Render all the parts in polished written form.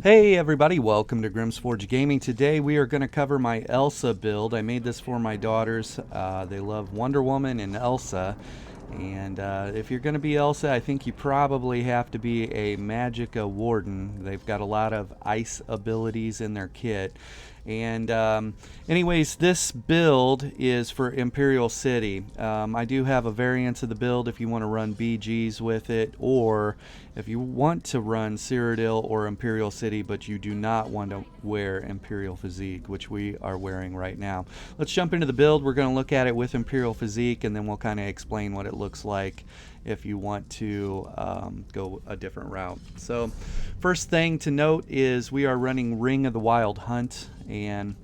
Hey everybody, welcome to Grimm's Forge Gaming. Today we are going to cover my ELSA build. I made this for my daughters. They love Wonder Woman and ELSA. And if you're going to be ELSA, I think you probably have to be a Magicka Warden. They've got a lot of ice abilities in their kit. And anyways, this build is for Imperial City. I do have a variance of the build if you want to run BGs with it, or if you want to run Cyrodiil or Imperial City, but you do not want to wear Imperial Physique, which we are wearing right now. Let's jump into the build. We're going to look at it with Imperial Physique, and then we'll kind of explain what it looks like if you want to go a different route. So first thing to note is we are running Ring of the Wild Hunt, and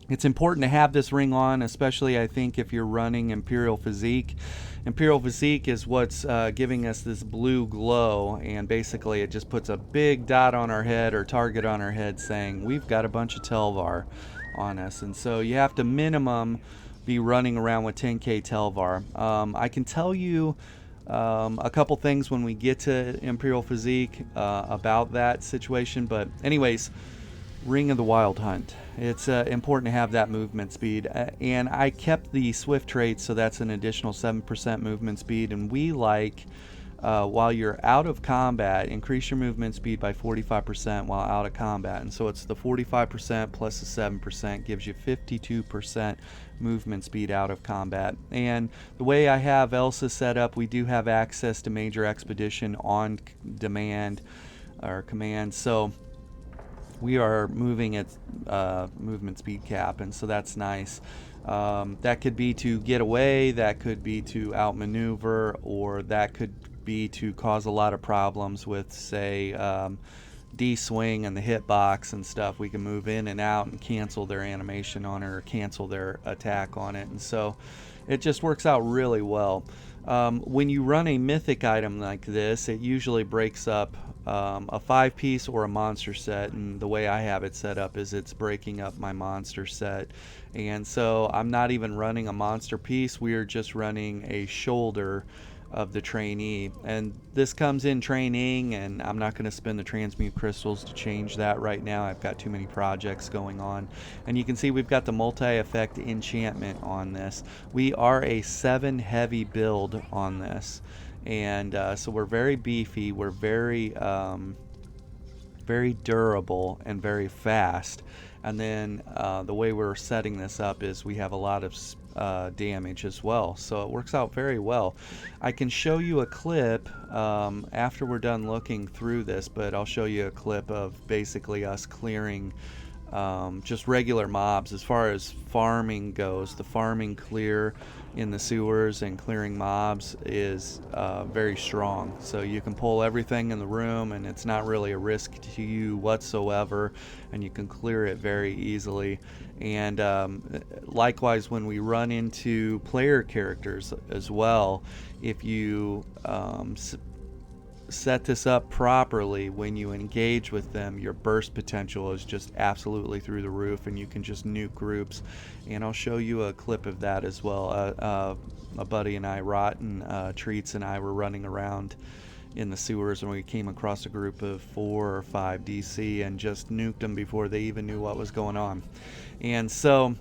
it's important to have this ring on, especially I think if you're running Imperial Physique. Imperial Physique is what's giving us this blue glow, and basically it just puts a big dot on our head or target on our head saying we've got a bunch of Telvar on us. And so you have to minimum be running around with 10k Telvar. I can tell you a couple things when we get to Imperial Physique about that situation, but anyways, Ring of the Wild Hunt. It's important to have that movement speed, and I kept the swift trait, so that's an additional 7% movement speed, and we like while you're out of combat, increase your movement speed by 45% while out of combat. And so it's the 45% plus the 7% gives you 52% movement speed out of combat. And the way I have ELSA set up, we do have access to Major Expedition on demand or command, so we are moving at movement speed cap, and so that's nice. That could be to get away, that could be to outmaneuver, or that could be to cause a lot of problems with, say, D-swing and the hitbox and stuff. We can move in and out and cancel their animation on it or cancel their attack on it, and so it just works out really well. When you run a mythic item like this, it usually breaks up a 5-piece or a monster set, and the way I have it set up is it's breaking up my monster set. And so I'm not even running a monster piece, we are just running a shoulder of the trainee, and this comes in training, and I'm not going to spend the transmute crystals to change that right now. I've got too many projects going on. And you can see we've got the multi-effect enchantment on this. We are a 7 heavy build on this, and so we're very beefy, we're very very durable and very fast. And then the way we're setting this up is we have a lot of damage as well, so it works out very well. I can show you a clip after we're done looking through this, but I'll show you a clip of basically us clearing just regular mobs. As far as farming goes, the farming clear in the sewers and clearing mobs is very strong, so you can pull everything in the room and it's not really a risk to you whatsoever, and you can clear it very easily. And likewise, when we run into player characters as well, if you set this up properly, when you engage with them, your burst potential is just absolutely through the roof, and you can just nuke groups. And I'll show you a clip of that as well. A buddy and I, Rotten Treats, and I were running around in the sewers, and we came across a group of 4 or 5 DC and just nuked them before they even knew what was going on. And so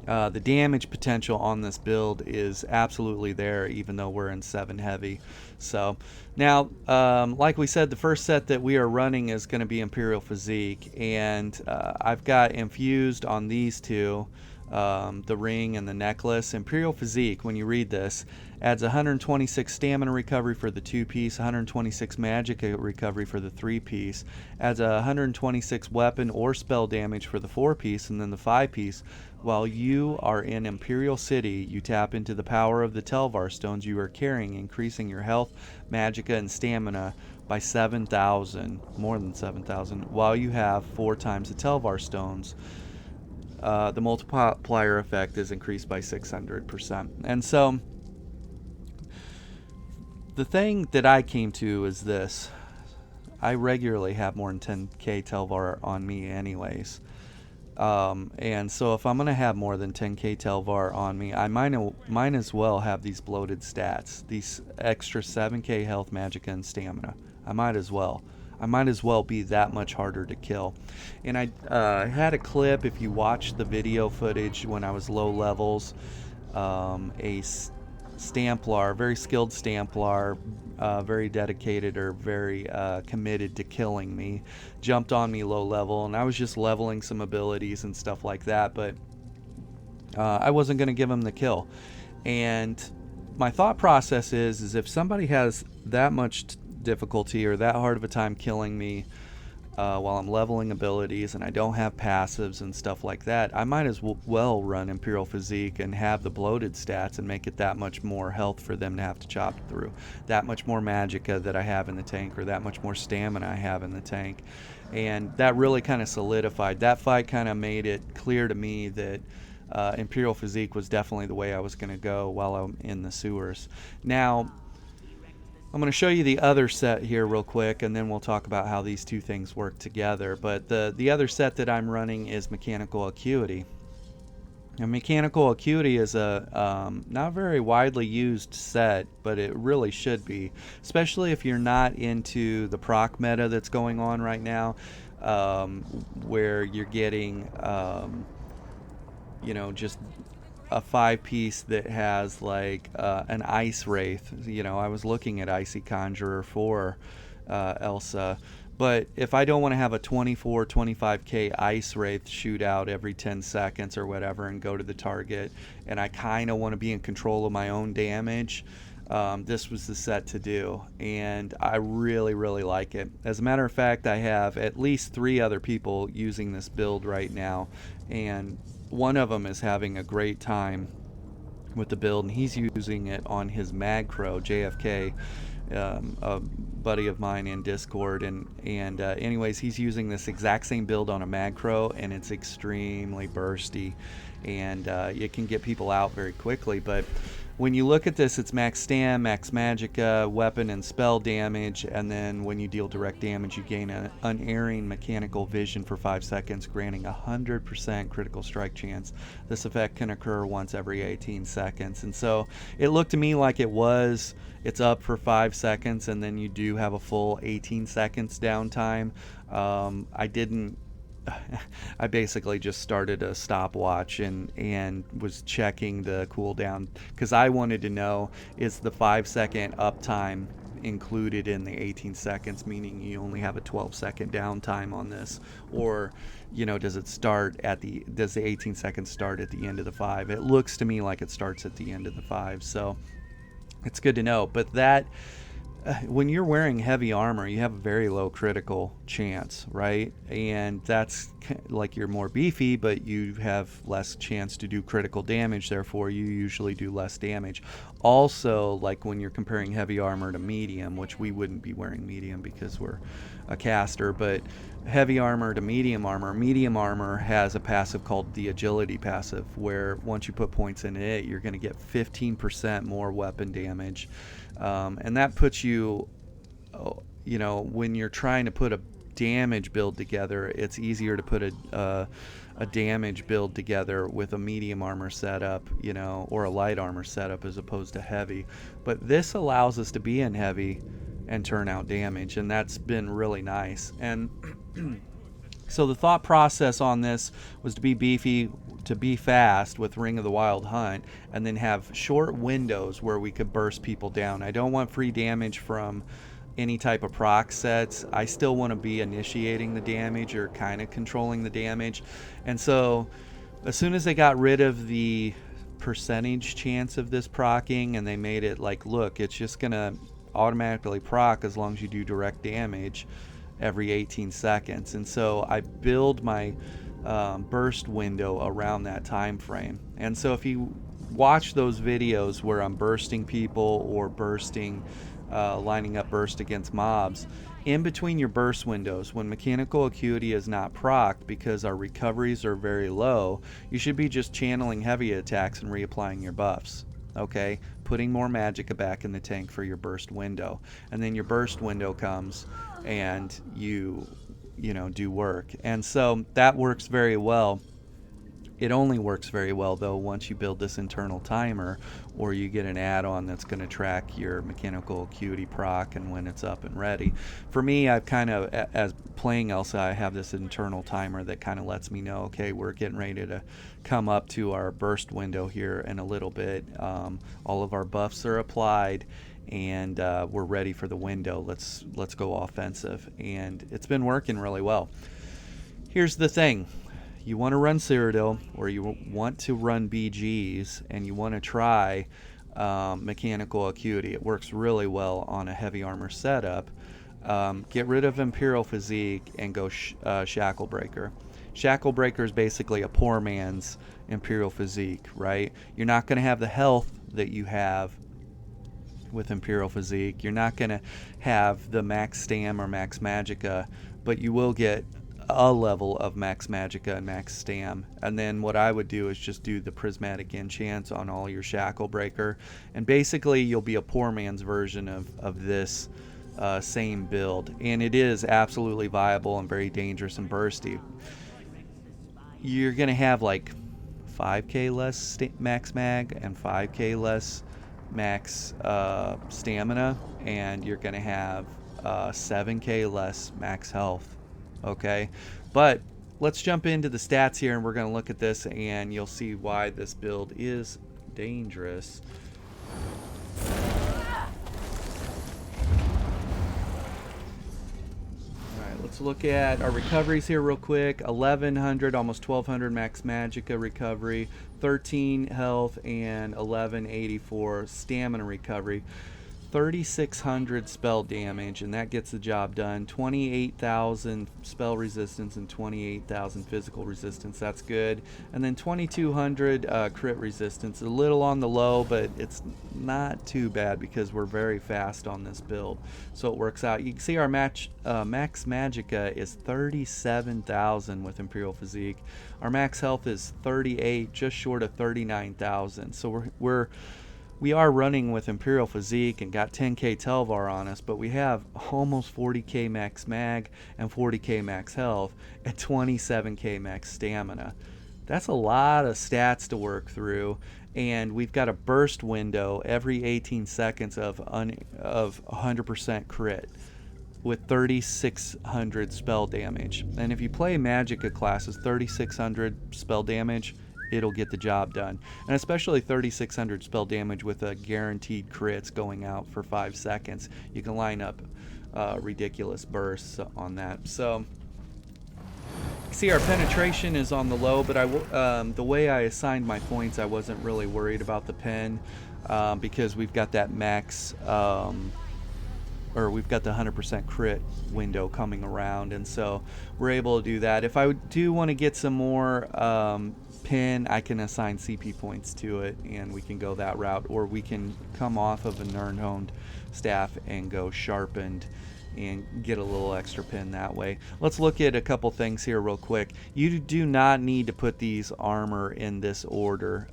the damage potential on this build is absolutely there, even though we're in 7 heavy. So now, like we said, the first set that we are running is going to be Imperial Physique, and I've got infused on these two, the ring and the necklace. Imperial Physique, when you read this, adds 126 stamina recovery for the 2-piece, 126 Magicka recovery for the 3-piece, adds 126 weapon or spell damage for the 4-piece, and then the 5-piece. While you are in Imperial City, you tap into the power of the Telvar stones you are carrying, increasing your health, Magicka, and stamina by 7,000, more than 7,000, while you have 4 times the Telvar stones. The multiplier effect is increased by 600%. And so the thing that I came to is this: I regularly have more than 10k Telvar on me anyways. And so if I'm going to have more than 10k Telvar on me, I might as well have these bloated stats, these extra 7k health, Magicka, and stamina. I might as well. I might as well be that much harder to kill. And I had a clip, if you watch the video footage when I was low levels, a Stamplar, very skilled Stamplar, very dedicated or very committed to killing me, jumped on me low level, and I was just leveling some abilities and stuff like that, but I wasn't going to give him the kill. And my thought process is if somebody has that much difficulty or that hard of a time killing me while I'm leveling abilities and I don't have passives and stuff like that, I might as well run Imperial Physique and have the bloated stats and make it that much more health for them to have to chop through, that much more Magicka that I have in the tank, or that much more stamina I have in the tank. And that really kind of solidified, that fight kind of made it clear to me that Imperial Physique was definitely the way I was going to go while I'm in the sewers. Now, I'm going to show you the other set here real quick, and then we'll talk about how these two things work together. But the other set that I'm running is Mechanical Acuity. And Mechanical Acuity is a not very widely used set, but it really should be, especially if you're not into the proc meta that's going on right now, where you're getting you know, just a 5-piece that has like an Ice Wraith. You know, I was looking at Icy Conjurer for ELSA, but if I don't want to have a 24-25k Ice Wraith shoot out every 10 seconds or whatever and go to the target, and I kind of want to be in control of my own damage, this was the set to do, and I really like it. As a matter of fact, I have at least 3 other people using this build right now, and one of them is having a great time with the build, and he's using it on his Magcro JFK, a buddy of mine in Discord, and anyways, he's using this exact same build on a Magcro, and it's extremely bursty, and it can get people out very quickly. But when you look at this, it's max stam, max Magicka, weapon and spell damage, and then when you deal direct damage, you gain an unerring mechanical vision for 5 seconds, granting 100% critical strike chance. This effect can occur once every 18 seconds. And so it looked to me like it's up for 5 seconds, and then you do have a full 18 seconds downtime. I basically just started a stopwatch and was checking the cooldown, because I wanted to know, is the 5-second uptime included in the 18 seconds, meaning you only have a 12-second downtime on this, or you know, does the 18 seconds start at the end of the 5? It looks to me like it starts at the end of the 5, so it's good to know. But that when you're wearing heavy armor, you have a very low critical chance, right? And that's like, you're more beefy, but you have less chance to do critical damage, therefore you usually do less damage. Also, like when you're comparing heavy armor to medium, which we wouldn't be wearing medium because we're a caster, but heavy armor to medium armor has a passive called the agility passive, where once you put points in it, you're going to get 15% more weapon damage. And that puts you, you know, when you're trying to put a damage build together, it's easier to put a damage build together with a medium armor setup, you know, or a light armor setup as opposed to heavy. But this allows us to be in heavy and turn out damage, and that's been really nice. And so the thought process on this was to be beefy, to be fast with Ring of the Wild Hunt, and then have short windows where we could burst people down. I don't want free damage from any type of proc sets. I still want to be initiating the damage or kind of controlling the damage. And so as soon as they got rid of the percentage chance of this procking, and they made it like, look, it's just gonna automatically proc as long as you do direct damage every 18 seconds. And so I build my burst window around that time frame. And so if you watch those videos where I'm bursting people or bursting, lining up burst against mobs, in between your burst windows, when Mechanical Acuity is not procced because our recoveries are very low, you should be just channeling heavy attacks and reapplying your buffs. Okay, putting more Magicka back in the tank for your burst window, and then your burst window comes and you know, do work. And so that works very well. It only works very well though once you build this internal timer, or you get an add-on that's going to track your mechanical acuity proc and when it's up and ready. For me, I've kind of, as playing ELSA, I have this internal timer that kind of lets me know, okay, we're getting ready to come up to our burst window here in a little bit. All of our buffs are applied, and we're ready for the window. Let's go offensive, and it's been working really well. Here's the thing. You want to run Cyrodiil, or you want to run BGs, and you want to try mechanical acuity. It works really well on a heavy armor setup. Get rid of Imperial Physique and go Shackle Breaker. Shackle Breaker is basically a poor man's Imperial Physique, right? You're not going to have the health that you have with Imperial Physique. You're not going to have the max stam or max Magicka, but you will get a level of max Magicka and max stam. And then what I would do is just do the prismatic enchants on all your Shackle Breaker, and basically you'll be a poor man's version of this same build, and it is absolutely viable and very dangerous and bursty. You're gonna have like 5k less max mag and 5k less max stamina, and you're gonna have 7k less max health. Okay, but let's jump into the stats here, and we're going to look at this, and you'll see why this build is dangerous. Alright, let's look at our recoveries here real quick. 1100, almost 1200 max Magicka recovery, 13 health, and 1184 stamina recovery. 3600 spell damage, and that gets the job done. 28,000 spell resistance and 28,000 physical resistance. That's good. And then 2200 crit resistance. A little on the low, but it's not too bad because we're very fast on this build, so it works out. You can see our max Magicka is 37,000 with Imperial Physique. Our max health is 38, just short of 39,000. So we are running with Imperial Physique and got 10k Telvar on us, but we have almost 40k max mag and 40k max health and 27k max stamina. That's a lot of stats to work through, and we've got a burst window every 18 seconds of 100% crit with 3600 spell damage. And if you play Magicka classes, 3600 spell damage, it'll get the job done. And especially 3600 spell damage with a guaranteed crits going out for 5 seconds. You can line up ridiculous bursts on that. So see, our penetration is on the low, but the way I assigned my points, I wasn't really worried about the pen because we've got that max or we've got the 100% crit window coming around, and so we're able to do that. If I do want to get some more pin, I can assign CP points to it, and we can go that route, or we can come off of a Nirnhoned staff and go sharpened and get a little extra pin that way. Let's look at a couple things here real quick. You do not need to put these armor in this order.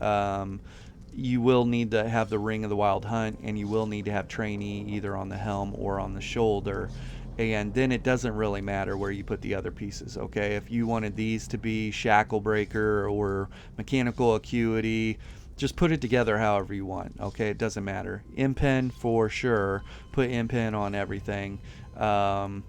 You will need to have the Ring of the Wild Hunt, and you will need to have Trainee either on the helm or on the shoulder, and then it doesn't really matter where you put the other pieces. Okay, if you wanted these to be Shackle Breaker or Mechanical Acuity, just put it together however you want. Okay, it doesn't matter. Impen for sure, put Impen on everything, and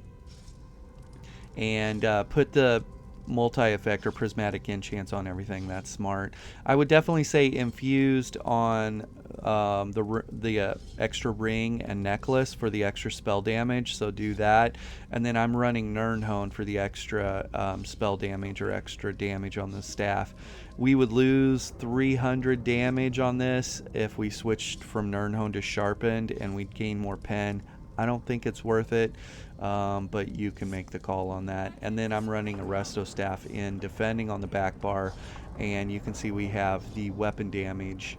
put the multi-effect or prismatic enchants on everything. That's smart. I would definitely say infused on the extra ring and necklace for the extra spell damage, so do that. And then I'm running Nirnhoned for the extra spell damage or extra damage on the staff. We would lose 300 damage on this if we switched from Nirnhoned to sharpened, and we'd gain more pen. I don't think it's worth it, but you can make the call on that. And then I'm running a Resto Staff in defending on the back bar, and you can see we have the weapon damage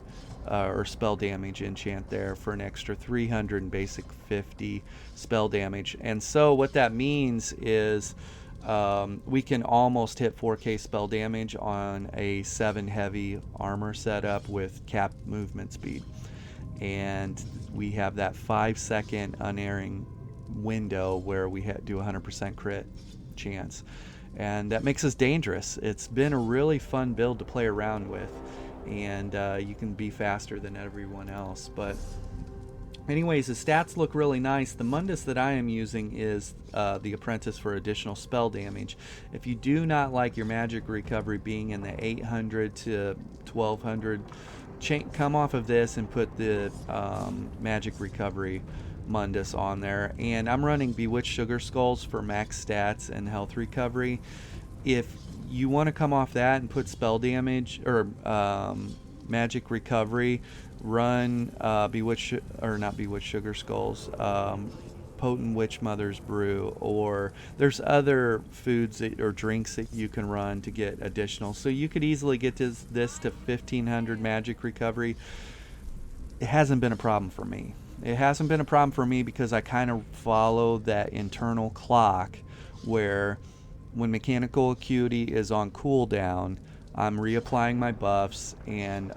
or spell damage enchant there for an extra 300 and basic 50 spell damage. And so what that means is we can almost hit 4k spell damage on a 7 heavy armor setup with capped movement speed. And we have that 5-second unerring window where we do 100% crit chance. and that makes us dangerous. It's been a really fun build to play around with, and you can be faster than everyone else. But anyways, the stats look really nice. The Mundus that I am using is the Apprentice for additional spell damage. If you do not like your magic recovery being in the 800 to 1200, come off of this and put the magic recovery Mundus on there. And I'm running Bewitched Sugar Skulls for max stats and health recovery. If you want to come off that and put spell damage or magic recovery, run Bewitched, or not Bewitched Sugar Skulls, Potent Witch Mother's Brew, or there's other foods or drinks that you can run to get additional. So you could easily get this to 1500 magic recovery. It hasn't been a problem for me. It hasn't been a problem for me because I kind of follow that internal clock where when Mechanical Acuity is on cooldown, I'm reapplying my buffs and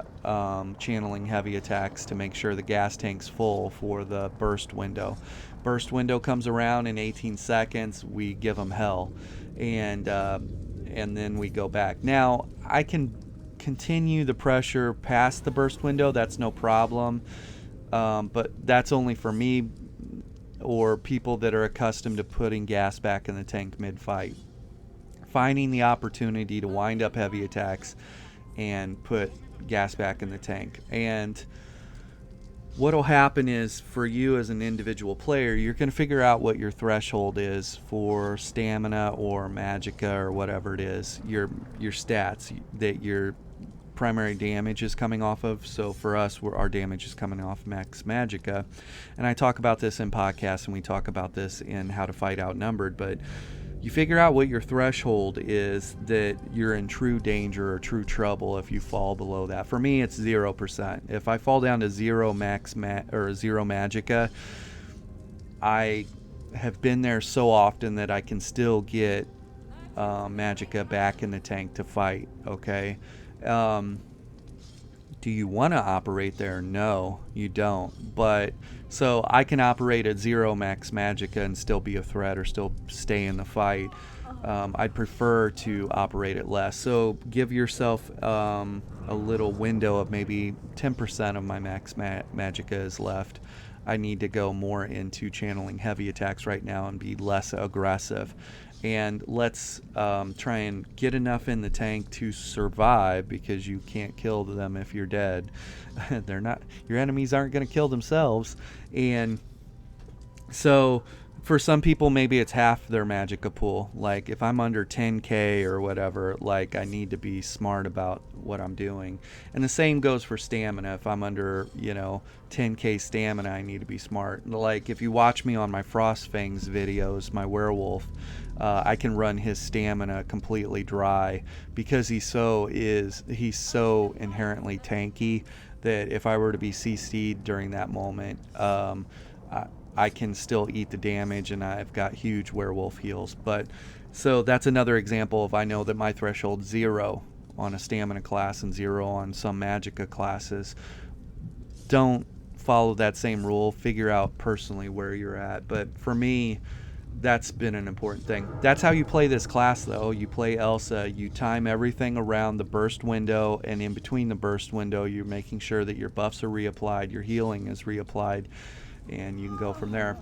channeling heavy attacks to make sure the gas tank's full for the burst window. Burst window comes around in 18 seconds. We give them hell, and then we go back. Now I can continue the pressure past the burst window. That's no problem, but that's only for me or people that are accustomed to putting gas back in the tank mid-fight. Finding the opportunity to wind up heavy attacks and put gas back in the tank. And what'll happen is, for you as an individual player, you're going to figure out what your threshold is for stamina or magicka or whatever it is, your stats that your primary damage is coming off of. So for us, our damage is coming off max magicka. And I talk about this in podcasts, and we talk about this in How to Fight Outnumbered, but you figure out what your threshold is that you're in true danger or true trouble if you fall below that. For me, it's 0%. If I fall down to 0 or 0 magicka, I have been there so often that I can still get magicka back in the tank to fight. Okay. Do you want to operate there? No, you don't. But so I can operate at 0 max magicka and still be a threat or still stay in the fight. I'd prefer to operate at less. So give yourself a little window of maybe 10% of my max magicka is left. I need to go more into channeling heavy attacks right now and be less aggressive. And let's try and get enough in the tank to survive, because you can't kill them if you're dead. They're not. Your enemies aren't going to kill themselves. And so for some people, maybe it's half their magicka pool. Like if I'm under 10k or whatever, like I need to be smart about what I'm doing. And the same goes for stamina. If I'm under 10k stamina, I need to be smart. Like if you watch me on my Frostfangs videos, my werewolf, I can run his stamina completely dry because he's so inherently tanky that if I were to be CC'd during that moment, I can still eat the damage, and I've got huge werewolf heals. But so that's another example of, I know that my threshold's 0 on a stamina class and 0 on some magicka classes. Don't follow that same rule. Figure out personally where you're at. But for me, that's been an important thing. That's how you play this class, though. You play ELSA. You time everything around the burst window, and in between the burst window, you're making sure that your buffs are reapplied, your healing is reapplied, and you can go from there.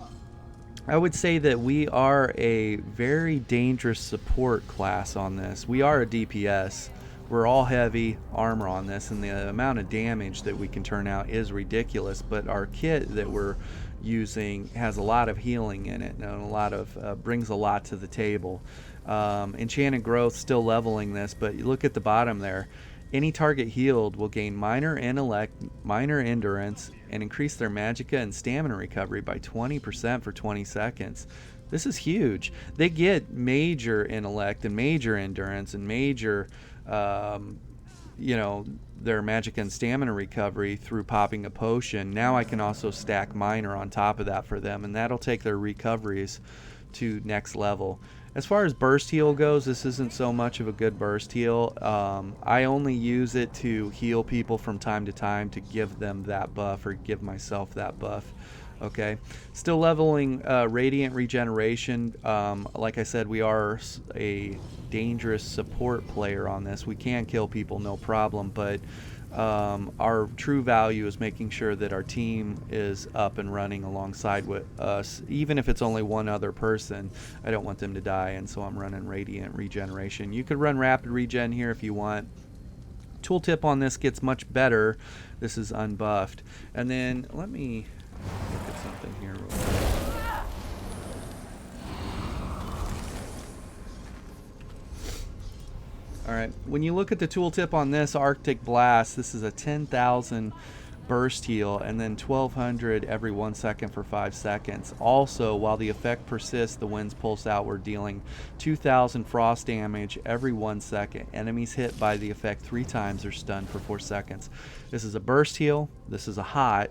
I would say that we are a very dangerous support class on this. We are a DPS. We're all heavy armor on this, and the amount of damage that we can turn out is ridiculous, but our kit that we're using has a lot of healing in it, and a lot of brings a lot to the table. Enchanted Growth still leveling this, but you look at the bottom there. Any target healed will gain minor intellect, minor endurance, and increase their magicka and stamina recovery by 20% for 20 seconds. This is huge. They get major intellect and major endurance and major their magic and stamina recovery through popping a potion. Now I can also stack minor on top of that for them, and that'll take their recoveries to next level. As far as burst heal goes, this isn't so much of a good burst heal. I only use it to heal people from time to time, to give them that buff or give myself that buff. Okay, still leveling radiant regeneration. Like I said, we are a dangerous support player on this. We can kill people, no problem, but our true value is making sure that our team is up and running alongside with us, even if it's only one other person. I don't want them to die, and so I'm running radiant regeneration. You could run rapid regen here if you want. Tooltip on this gets much better. This is unbuffed. And then let me look at something here real quick. Alright, when you look at the tooltip on this Arctic Blast, this is a 10,000 burst heal and then 1200 every 1 second for 5 seconds. Also, while the effect persists, the winds pulse outward, dealing 2000 frost damage every 1 second. Enemies hit by the effect 3 times are stunned for 4 seconds. This is a burst heal. This is a hot.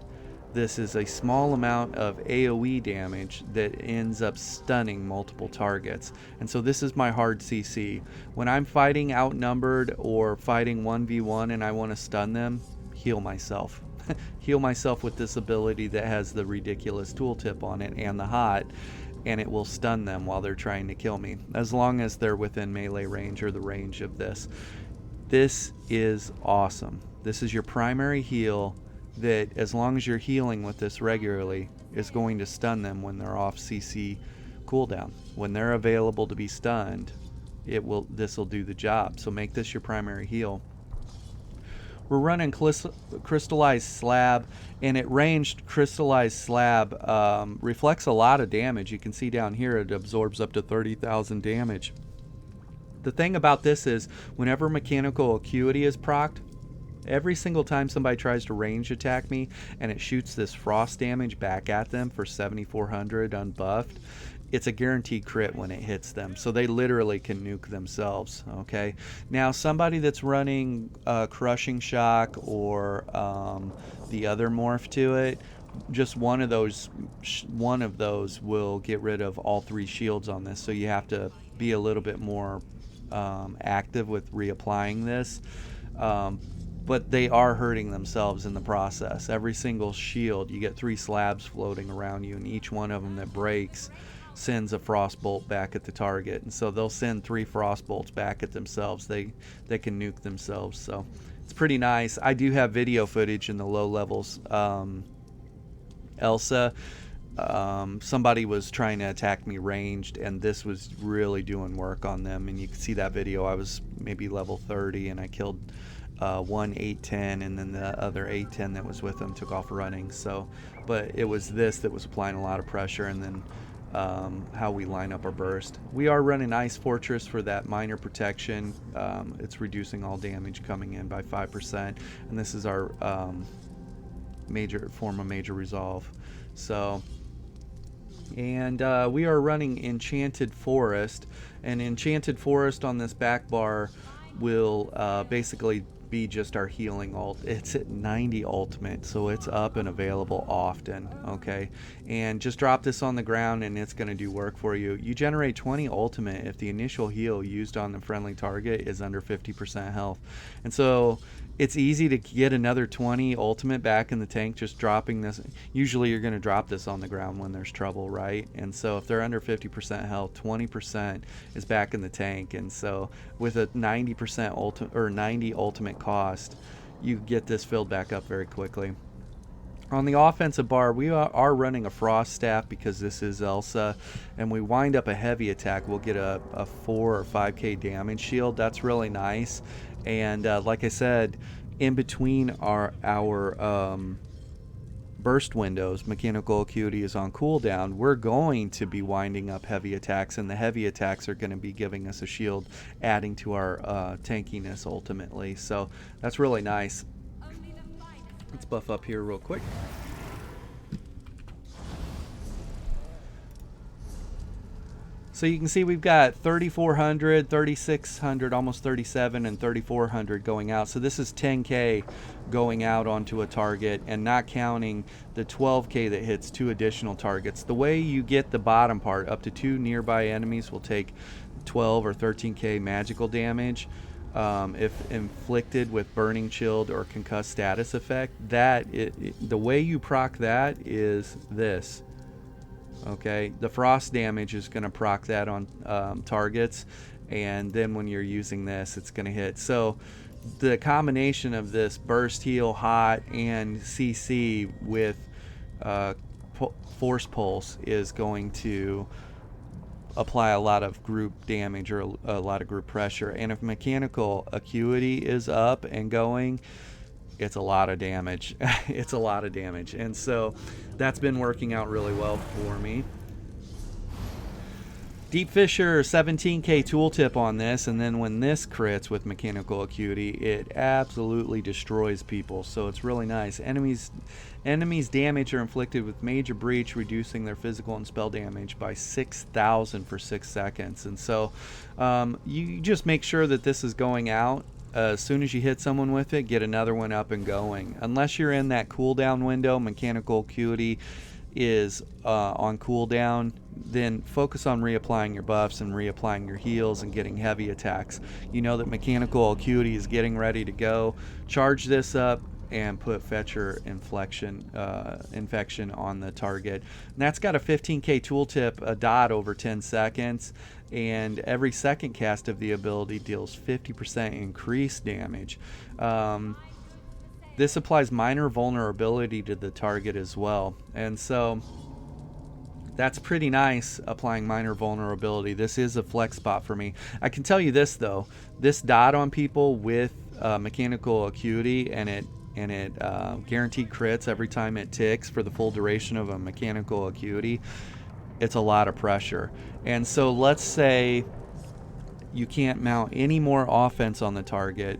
This is a small amount of AoE damage that ends up stunning multiple targets. And so this is my hard CC. When I'm fighting outnumbered or fighting 1v1 and I want to stun them, heal myself. Heal myself with this ability that has the ridiculous tooltip on it and the hot, and it will stun them while they're trying to kill me, as long as they're within melee range or the range of this. This is awesome. This is your primary heal that, as long as you're healing with this regularly, is going to stun them when they're off CC cooldown. When they're available to be stunned, this will do the job. So make this your primary heal. We're running crystallized slab, and at ranged, crystallized slab reflects a lot of damage. You can see down here it absorbs up to 30,000 damage. The thing about this is, whenever mechanical acuity is procced, every single time somebody tries to range attack me and it shoots this frost damage back at them for 7,400 unbuffed, it's a guaranteed crit when it hits them. So they literally can nuke themselves. Okay. Now somebody that's running crushing shock or the other morph to it, just one of those will get rid of all 3 shields on this. So you have to be a little bit more active with reapplying this. But they are hurting themselves in the process. Every single shield, you get 3 slabs floating around you, and each one of them that breaks sends a frost bolt back at the target. And so they'll send 3 frost bolts back at themselves. They can nuke themselves. So it's pretty nice. I do have video footage in the low levels. ELSA, somebody was trying to attack me ranged, and this was really doing work on them. And you can see that video. I was maybe level 30, and I killed one 810, and then the other 810 that was with them took off running. So, but it was this that was applying a lot of pressure, and then how we line up our burst. We are running Ice Fortress for that minor protection. It's reducing all damage coming in by 5%, and this is our major resolve. So, and we are running Enchanted Forest, and Enchanted Forest on this back bar will basically be just our healing ult. It's at 90 ultimate, so it's up and available often. Okay, and just drop this on the ground and it's going to do work for you. You generate 20 ultimate if the initial heal used on the friendly target is under 50% health, and so it's easy to get another 20 ultimate back in the tank just dropping this. Usually you're going to drop this on the ground when there's trouble, right? And so if they're under 50% health, 20% is back in the tank. And so with a 90% ultimate or 90 ultimate cost, you get this filled back up very quickly. On the offensive bar, we are running a Frost Staff because this is ELSA, and we wind up a heavy attack. We'll get a 4 or 5k damage shield. That's really nice. And like I said, in between our burst windows, mechanical acuity is on cooldown. We're going to be winding up heavy attacks, and the heavy attacks are going to be giving us a shield, adding to our tankiness ultimately. So that's really nice. Let's buff up here real quick. So you can see we've got 3,400, 3,600, almost 37, and 3,400 going out. So this is 10k going out onto a target, and not counting the 12k that hits 2 additional targets. The way you get the bottom part, up to 2 nearby enemies will take 12 or 13k magical damage. if inflicted with burning, chilled, or concussed status effect. The way you proc that is this. Okay, the frost damage is going to proc that on targets, and then when you're using this, it's going to hit. So the combination of this burst, heal, hot, and CC with force pulse is going to apply a lot of group damage or a lot of group pressure. And if mechanical acuity is up and going, it's a lot of damage. It's a lot of damage. And so that's been working out really well for me. Deep Fisher 17k tooltip on this, and then when this crits with mechanical acuity, it absolutely destroys people. So it's really nice. Enemies damage are inflicted with major breach, reducing their physical and spell damage by 6,000 for 6 seconds. And so you just make sure that this is going out. As soon as you hit someone with it, get another one up and going. Unless you're in that cooldown window, mechanical acuity is on cooldown, then focus on reapplying your buffs and reapplying your heals and getting heavy attacks. You know that mechanical acuity is getting ready to go. Charge this up and put Fetcher infection on the target. And that's got a 15k tooltip, a dot over 10 seconds, and every second cast of the ability deals 50% increased damage. This applies minor vulnerability to the target as well, and so that's pretty nice, applying minor vulnerability. This is a flex spot for me. I can tell you this though, this dot on people with mechanical acuity, and it guaranteed crits every time it ticks for the full duration of a mechanical acuity. It's a lot of pressure. And so let's say you can't mount any more offense on the target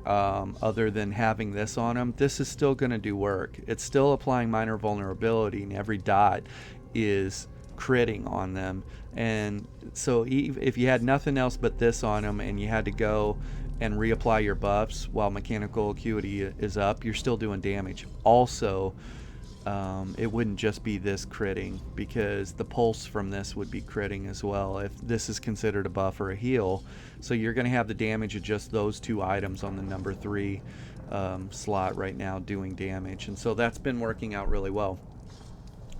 other than having this on them. This is still going to do work. It's still applying minor vulnerability, and every dot is critting on them. And so if you had nothing else but this on them and you had to go and reapply your buffs while mechanical acuity is up, you're still doing damage. Also, it wouldn't just be this critting, because the pulse from this would be critting as well if this is considered a buff or a heal. So you're going to have the damage of just those two items on the number 3 slot right now doing damage. And so that's been working out really well.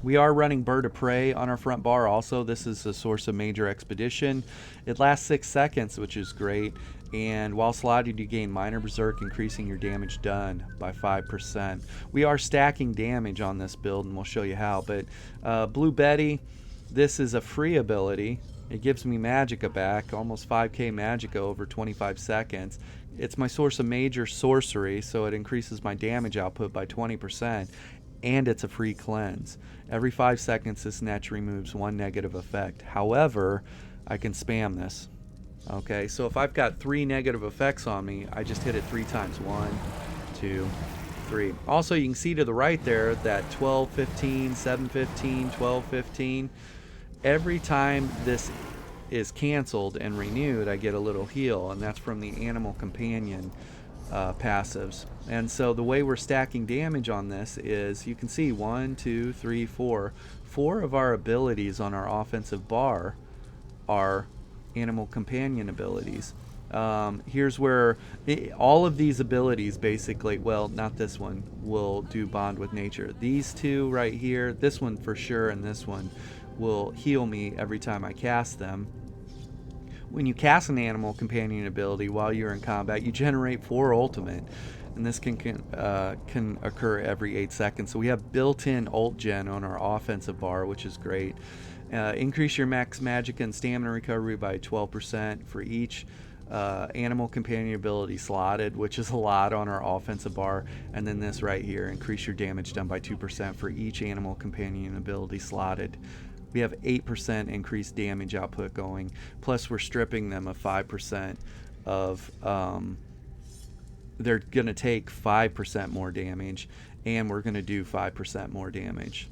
We are running Bird of Prey on our front bar also. This is a source of major expedition. It lasts 6 seconds, which is great. And while slotted, you gain minor berserk, increasing your damage done by 5%. We are stacking damage on this build, and we'll show you how. But Blue Betty, this is a free ability. It gives me Magicka back, almost 5k Magicka over 25 seconds. It's my source of major sorcery, so it increases my damage output by 20%. And it's a free cleanse. Every 5 seconds, this net removes 1 negative effect. However, I can spam this. Okay, so if I've got 3 negative effects on me, I just hit it 3 times. 1, 2, 3. Also, you can see to the right there that 12, 15, 7, 15, 12, 15. Every time this is canceled and renewed, I get a little heal, and that's from the Animal Companion passives. And so the way we're stacking damage on this is, you can see 1, 2, 3, 4. 4 of our abilities on our offensive bar are Animal Companion abilities. Here's where all of these abilities basically, well, not this one, will do bond with nature. These two right here, this one for sure, and this one will heal me every time I cast them. When you cast an Animal Companion ability while you're in combat, you generate 4 ultimate, and this can occur every 8 seconds. So we have built-in ult gen on our offensive bar, which is great. Increase your max Magicka and stamina recovery by 12% for each Animal Companion ability slotted, which is a lot on our offensive bar. And then this right here, increase your damage done by 2% for each Animal Companion ability slotted. We have 8% increased damage output going, plus we're stripping them of 5% of, they're going to take 5% more damage, and we're going to do 5% more damage.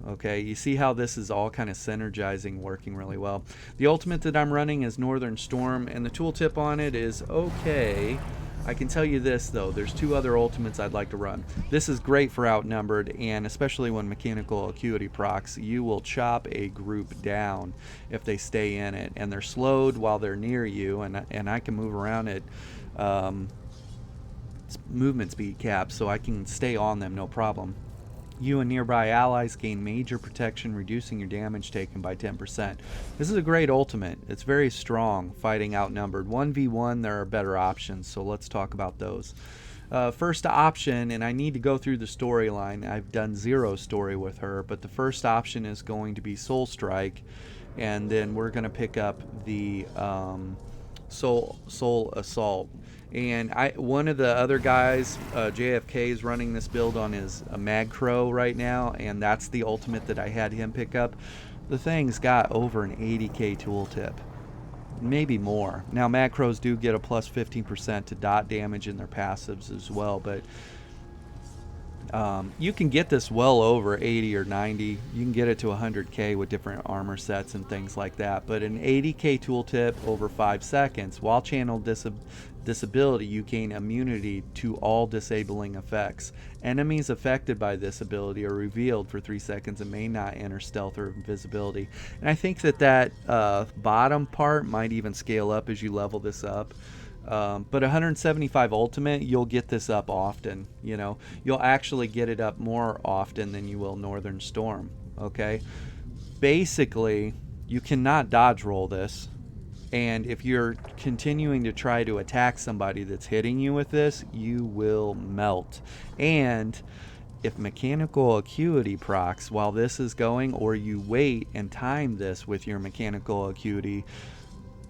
Okay, you see how this is all kind of synergizing, working really well. The ultimate that I'm running is Northern Storm, and the tooltip on it is okay. I can tell you this though, there's two other ultimates I'd like to run. This is great for outnumbered, and especially when mechanical acuity procs, you will chop a group down if they stay in it, and they're slowed while they're near you, and I can move around at movement speed caps, so I can stay on them no problem. You and nearby allies gain major protection, reducing your damage taken by 10%. This is a great ultimate. It's very strong fighting outnumbered. 1v1, there are better options, so let's talk about those. First option, and I need to go through the storyline. I've done zero story with her, but the first option is going to be Soul Strike, and then we're going to pick up the Soul Assault. And one of the other guys, JFK, is running this build on his Mag Crow right now, and that's the ultimate that I had him pick up. The thing's got over an 80k tooltip, maybe more. Now Mag Crows do get a plus 15% to dot damage in their passives as well, but you can get this well over 80 or 90. You can get it to 100k with different armor sets and things like that, but an 80k tooltip over 5 seconds. While channeled disability, you gain immunity to all disabling effects. Enemies affected by this ability are revealed for 3 seconds and may not enter stealth or invisibility. And I think that bottom part might even scale up as you level this up. But 175 ultimate, you'll get this up often. You know, you'll actually get it up more often than you will Northern Storm. Okay, basically you cannot dodge roll this, and if you're continuing to try to attack somebody that's hitting you with this, you will melt. And if mechanical acuity procs while this is going, or you wait and time this with your mechanical acuity,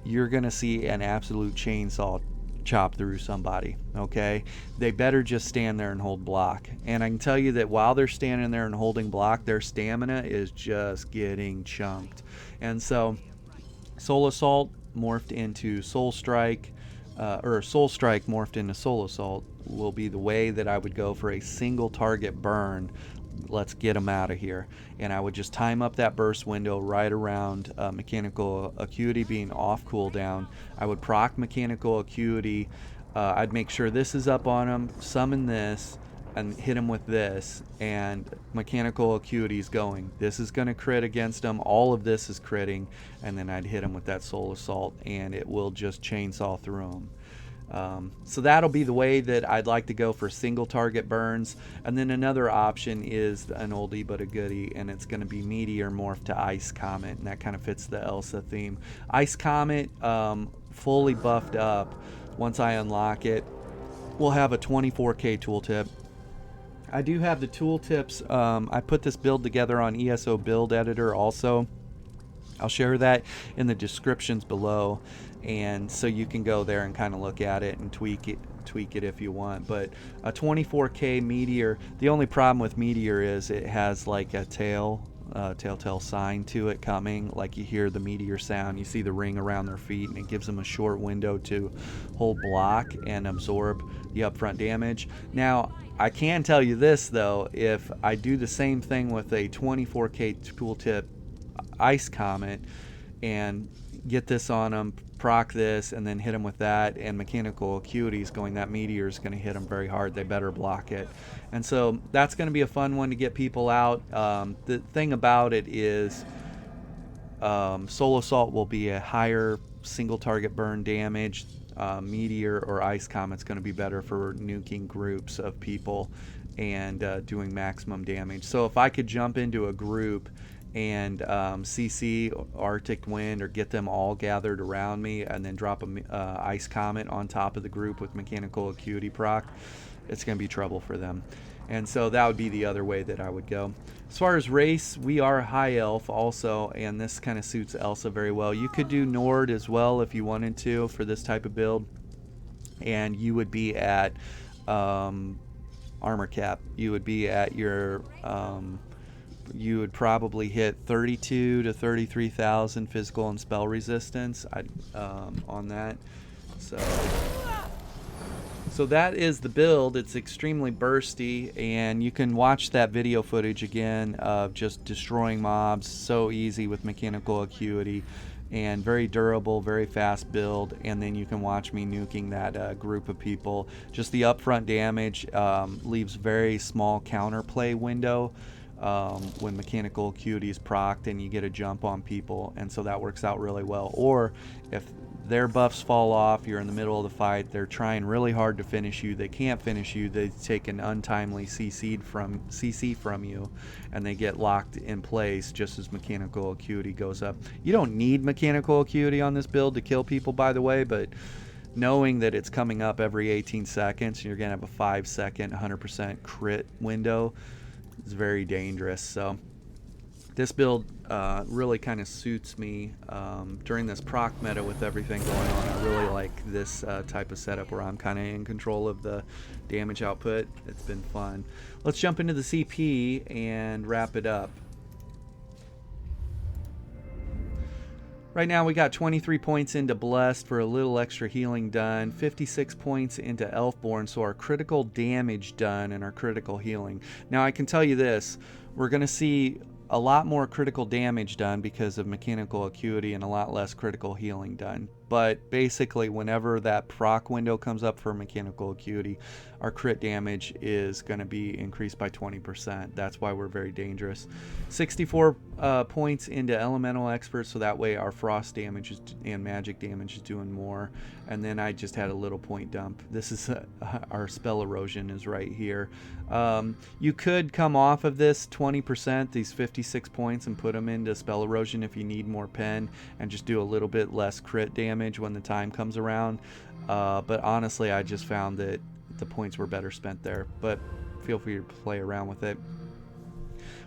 you're gonna see an absolute chainsaw chop through somebody. Okay, they better just stand there and hold block. And I can tell you that while they're standing there and holding block, their stamina is just getting chunked. And so Soul Assault morphed into Soul Strike, or Soul Strike morphed into Soul Assault will be the way that I would go for a single target burn. Let's get them out of here. And I would just time up that burst window right around mechanical acuity being off cooldown. I would proc mechanical acuity. I'd make sure this is up on them, summon this, and hit him with this, and mechanical acuity is going. This is going to crit against them. All of this is critting, and then I'd hit him with that Soul Assault, and it will just chainsaw through them. So that'll be the way that I'd like to go for single target burns. And then another option is an oldie but a goodie, and it's going to be Meteor morph to Ice Comet, and that kind of fits the ELSA theme. Ice Comet, fully buffed up, once I unlock it, will have a 24k tooltip. I do have the tooltips. I put this build together on ESO build editor also. I'll share that in the descriptions below, and so you can go there and kind of look at it and tweak it if you want. But a 24k Meteor, the only problem with Meteor is it has like a telltale sign to it coming. Like you hear the Meteor sound, you see the ring around their feet, and it gives them a short window to hold block and absorb the upfront damage. Now I can tell you this though, if I do the same thing with a 24k tooltip Ice Comet and get this on them, proc this, and then hit them with that, and mechanical acuity is going, that Meteor is going to hit them very hard. They better block it. And so that's going to be a fun one to get people out. The thing about it is Soul Assault will be a higher single target burn damage. Meteor or Ice Comet's going to be better for nuking groups of people and doing maximum damage. So if I could jump into a group and CC Arctic Wind or get them all gathered around me and then drop a Ice Comet on top of the group with mechanical acuity proc, it's going to be trouble for them. And so that would be the other way that I would go. As far as race, we are high elf also, and this kind of suits ELSA very well. You could do Nord as well if you wanted to for this type of build, and you would be at armor cap. You would be at your you would probably hit 32 to 33,000 physical and spell resistance on that. So that is the build. It's extremely bursty, and you can watch that video footage again of just destroying mobs so easy with mechanical acuity. and very durable, very fast build. And then you can watch me nuking that group of people. Just the upfront damage leaves very small counterplay window when mechanical acuity is procced and you get a jump on people, and so that works out really well. Or if their buffs fall off, you're in the middle of the fight, they're trying really hard to finish you, they can't finish you, they take an untimely CC from you, and they get locked in place just as mechanical acuity goes up. You don't need mechanical acuity on this build to kill people, by the way, but knowing that it's coming up every 18 seconds and you're gonna have a 5-second 100% crit window is very dangerous. So this build really kind of suits me during this proc meta with everything going on. I really like this type of setup where I'm kind of in control of the damage output. It's been fun. Let's jump into the CP and wrap it up. Right now we got 23 points into Blessed for a little extra healing done, 56 points into Elfborn, so our critical damage done and our critical healing. Now I can tell you this, we're going to see a lot more critical damage done because of mechanical acuity and a lot less critical healing done. But basically whenever that proc window comes up for mechanical acuity, our crit damage is going to be increased by 20%. That's why we're very dangerous. 64 points into Elemental Expert, so that way our frost damage and magic damage is doing more. And then I just had a little point dump. This is our spell erosion is right here. You could come off of this 20%, these 56 points, and put them into spell erosion if you need more pen, and just do a little bit less crit damage when the time comes around. But honestly, I just found that the points were better spent there, but feel free to play around with it.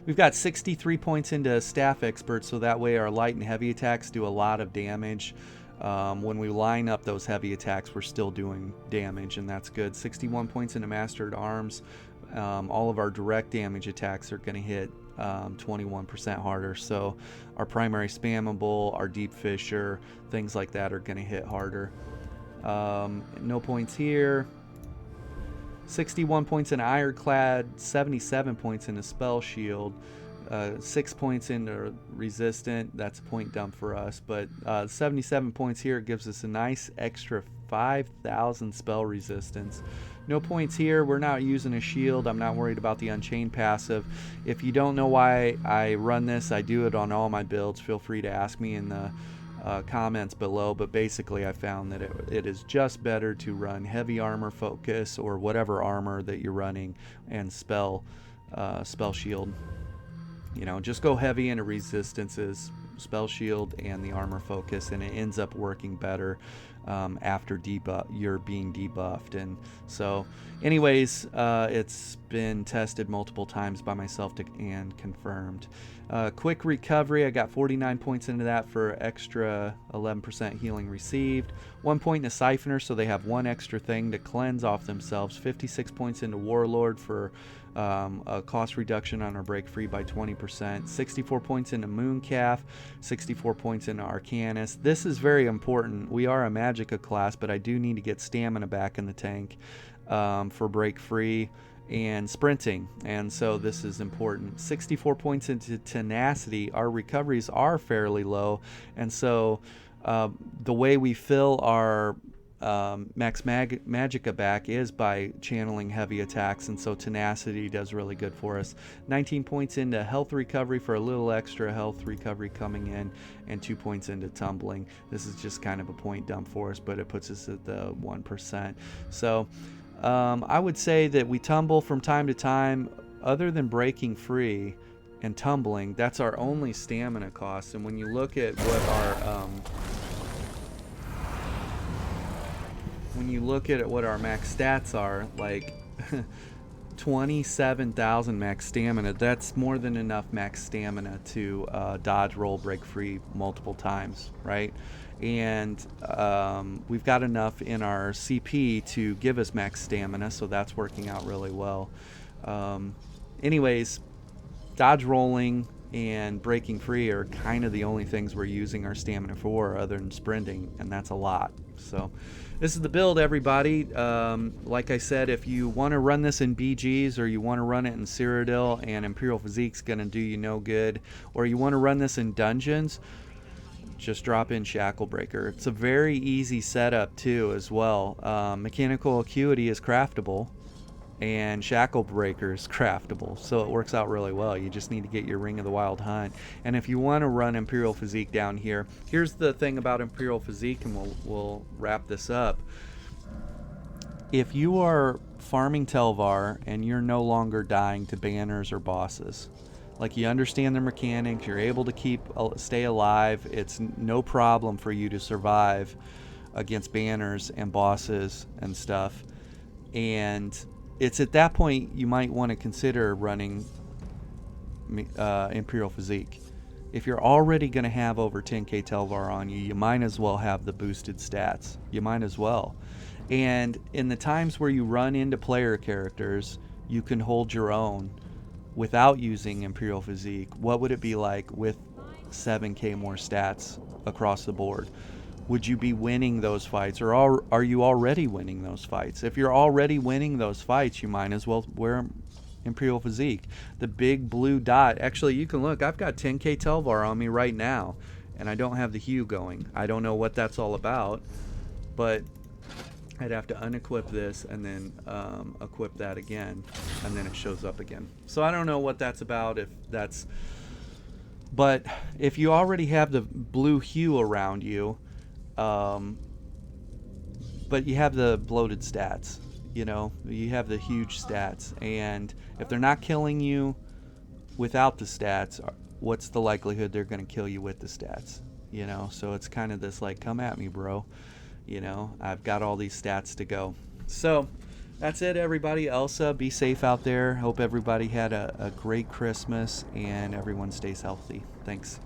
We've got 63 points into Staff Expert, so that way our light and heavy attacks do a lot of damage. When we line up those heavy attacks, we're still doing damage, and that's good. 61 points into Mastered Arms. All of our direct damage attacks are going to hit 21% harder, so our primary spammable, our deep fisher, things like that are going to hit harder. No points here. 61 points in Ironclad, 77 points in the Spell Shield, 6 points into Resistant. That's a point dump for us, but 77 points here gives us a nice extra 5,000 spell resistance. No points here. We're not using a shield. I'm not worried about the Unchained passive. If you don't know why I run this, I do it on all my builds. Feel free to ask me in the comments below, but basically I found that it is just better to run heavy armor focus or whatever armor that you're running, and spell shield. You know, just go heavy into resistances, spell shield, and the armor focus, and it ends up working better after you're being debuffed. And so anyways, it's been tested multiple times by myself and confirmed. Quick recovery, I got 49 points into that for extra 11% healing received. 1 point in a Siphoner, so they have one extra thing to cleanse off themselves. 56 points into Warlord for a cost reduction on our break free by 20%. 64 points into Mooncalf, 64 points into Arcanus. This is very important. We are a Magicka class, but I do need to get stamina back in the tank for break free and sprinting, and so this is important. 64 points into Tenacity. Our recoveries are fairly low, and so the way we fill our max Magicka back is by channeling heavy attacks, and so Tenacity does really good for us. 19 points into Health Recovery for a little extra health recovery coming in, and 2 points into Tumbling. This is just kind of a point dump for us, but it puts us at the 1%. So I would say that we tumble from time to time. Other than breaking free and tumbling, that's our only stamina cost. And when you look at what our max stats are, like 27,000 max stamina, that's more than enough max stamina to dodge, roll, break free multiple times, right? And we've got enough in our CP to give us max stamina, so that's working out really well. Anyways, dodge rolling and breaking free are kind of the only things we're using our stamina for, other than sprinting, and that's a lot. So this is the build, everybody. Like I said, if you want to run this in BGs, or you want to run it in Cyrodiil and Imperial Physique's going to do you no good, or you want to run this in dungeons, just drop in Shackle Breaker. It's a very easy setup too as well. Mechanical Acuity is craftable, and Shackle Breaker is craftable, so it works out really well. You just need to get your Ring of the Wild Hunt. And if you want to run Imperial Physique down here, here's the thing about Imperial Physique, and we'll wrap this up. If you are farming Telvar and you're no longer dying to banners or bosses, like you understand their mechanics, you're able to stay alive, it's no problem for you to survive against banners and bosses and stuff. And it's at that point you might want to consider running Imperial Physique. If you're already going to have over 10k Telvar on you, you might as well have the boosted stats. You might as well. And in the times where you run into player characters, you can hold your own without using Imperial Physique. What would it be like with 7k more stats across the board? Would you be winning those fights, or are you already winning those fights? If you're already winning those fights, you might as well wear Imperial Physique. The big blue dot, actually you can look, I've got 10k Telvar on me right now, and I don't have the hue going. I don't know what that's all about, but I'd have to unequip this and then equip that again, and then it shows up again. So I don't know what that's about, if that's, but if you already have the blue hue around you, but you have the bloated stats, you know, you have the huge stats, and if they're not killing you without the stats, what's the likelihood they're going to kill you with the stats, you know? So it's kind of this like, come at me, bro. You know, I've got all these stats to go. So that's it, everybody. ELSA, be safe out there. Hope everybody had a great Christmas and everyone stays healthy. Thanks.